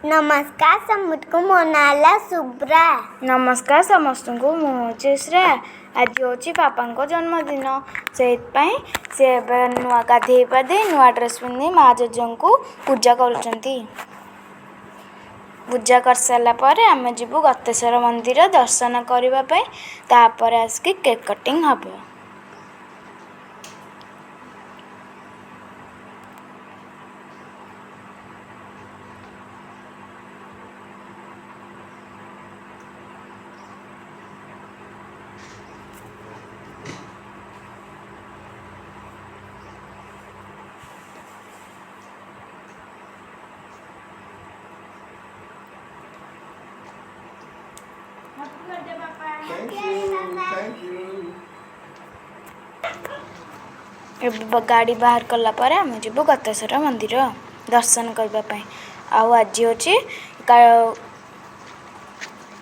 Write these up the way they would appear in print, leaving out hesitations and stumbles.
नमस्कार समूह मो नाला सुब्रा। नमस्कार समस्त को मुझे श्रेया। आज हूँ पापा जन्मदिन से नुआ गाधे पाधे नुआ ड्रेस पिंधि माँ जेज को पूजा करुँच। पूजा कर सारापर आम जीवु गतेश्वर मंदिर दर्शन करने तापर आसिक केक कटिंग हम। गाड़ी बाहर कला पर आम जीवु गतेश्वर मंदिर दर्शन करने। आज हूँ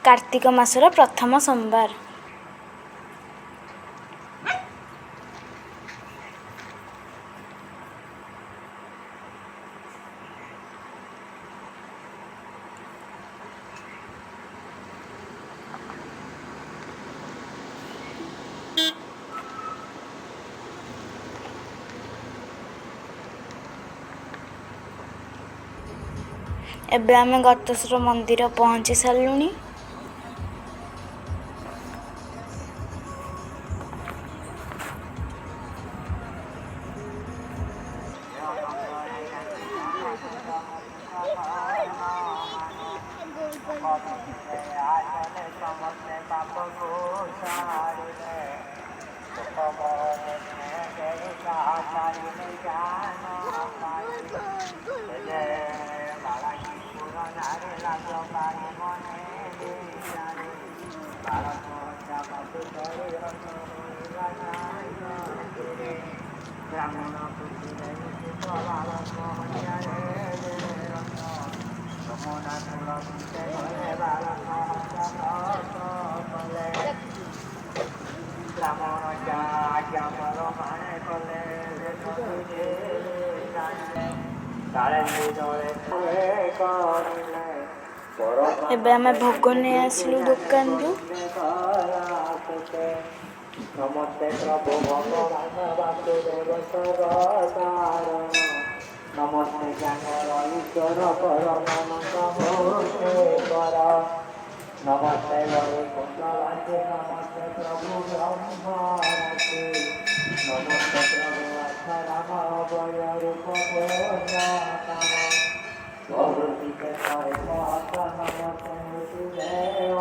कार्तिक मासर प्रथम सोमवार। एबे आमे गतेश्वर मंदिर पहुँची सारूनी। एबे आमे भोग नहीं आसलु दुकान रु। नमस्ते प्रभु भगवान वासुदेव सर्वसारण नमस्ते ज्ञानर ईश्वर परमेश्वर नमस्ते वरुणवासी नमस्ते प्रभु ब्रह्मवासी नमस्ते प्रभु अक्षराम अभय रूप पूर्णतम प्रवृत्ति के हरे महत नमस्ते मृत्युदेव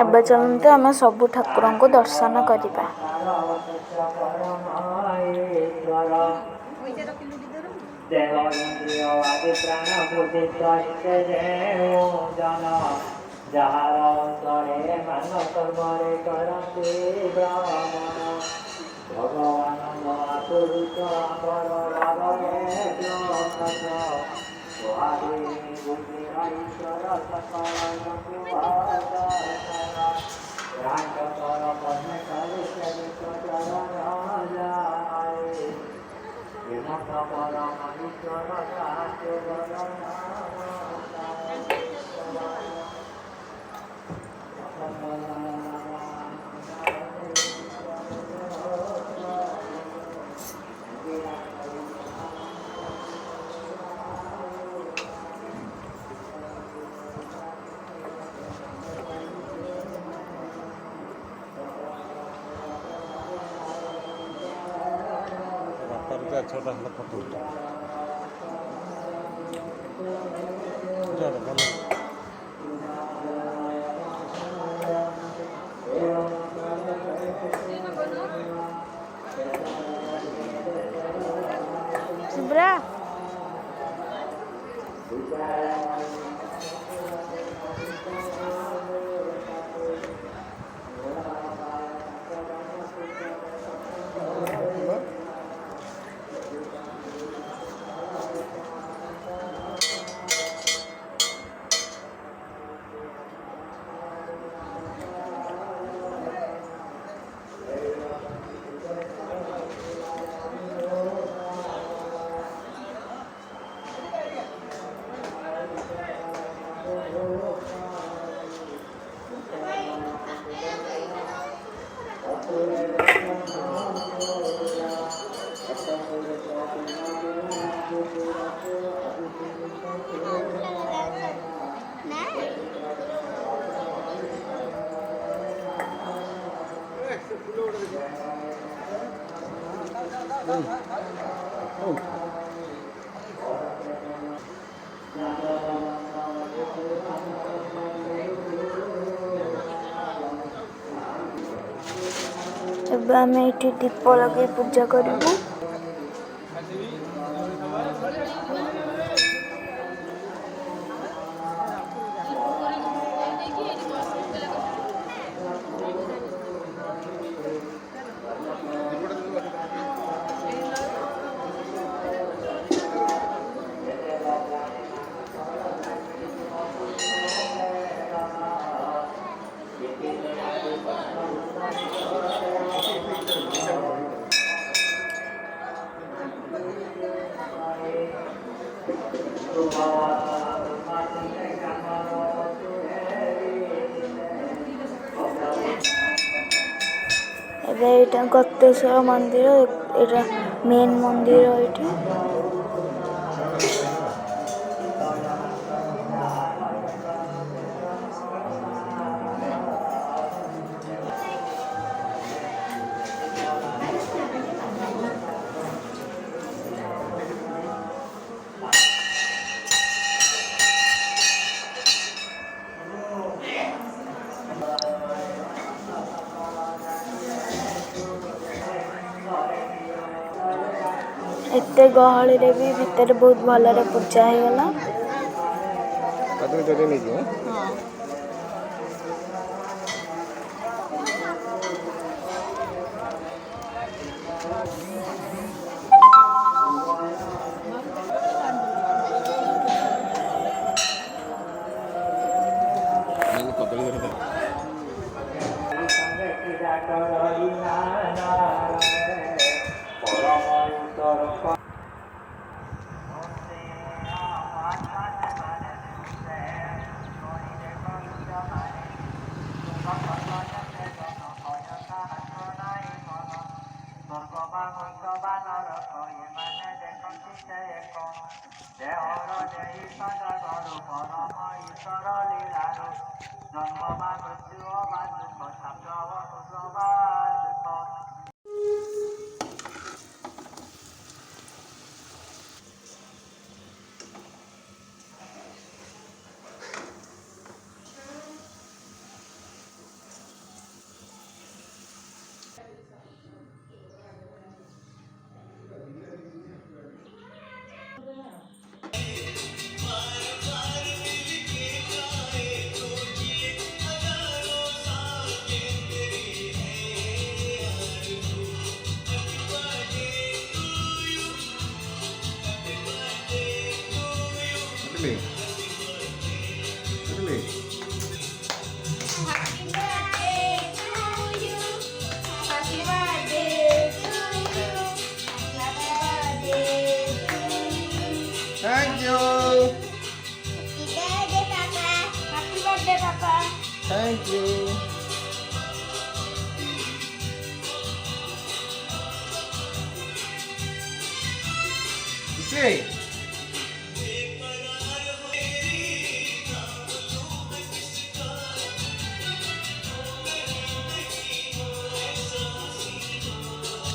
एबे चलते आम सबू ठाकुर को दर्शन करवा। देह इंद्रिय आदि प्राण बुद्धि जन जार अंतरे मान कर्मरे करते ब्राह्मण भगवान महापुरुष अमर रागे स्वामी बुद्धि ईश्वर सकल राग पर पद्म करे चरित चरण जाए विमुक्त परम ईश्वर साचे वरण छोटा सा फोटो सुब्रा ଏବେ ଆମେ ଏଠି ଦୀପ ଲଗାଇ ପୂଜା କରିବୁ। ଏବେ ଏଇଟା ଗତେଶ୍ୱର ମନ୍ଦିର, ଏଇଟା ମେନ୍ ମନ୍ଦିର ଏଇଠି। ଏତେ ଗହଳିରେ ବି ଭିତରେ ବହୁତ ଭଲରେ ପୂଜା ହେଇଗଲା। Thank you. Happy birthday, Papa. Thank you. See.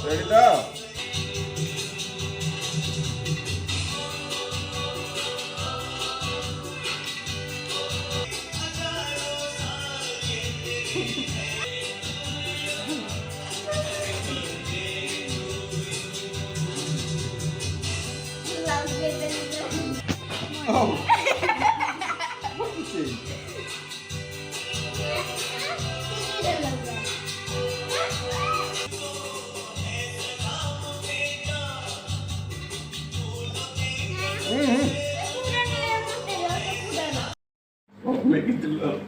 Ready now? Oh. What is it? Oh, make it love.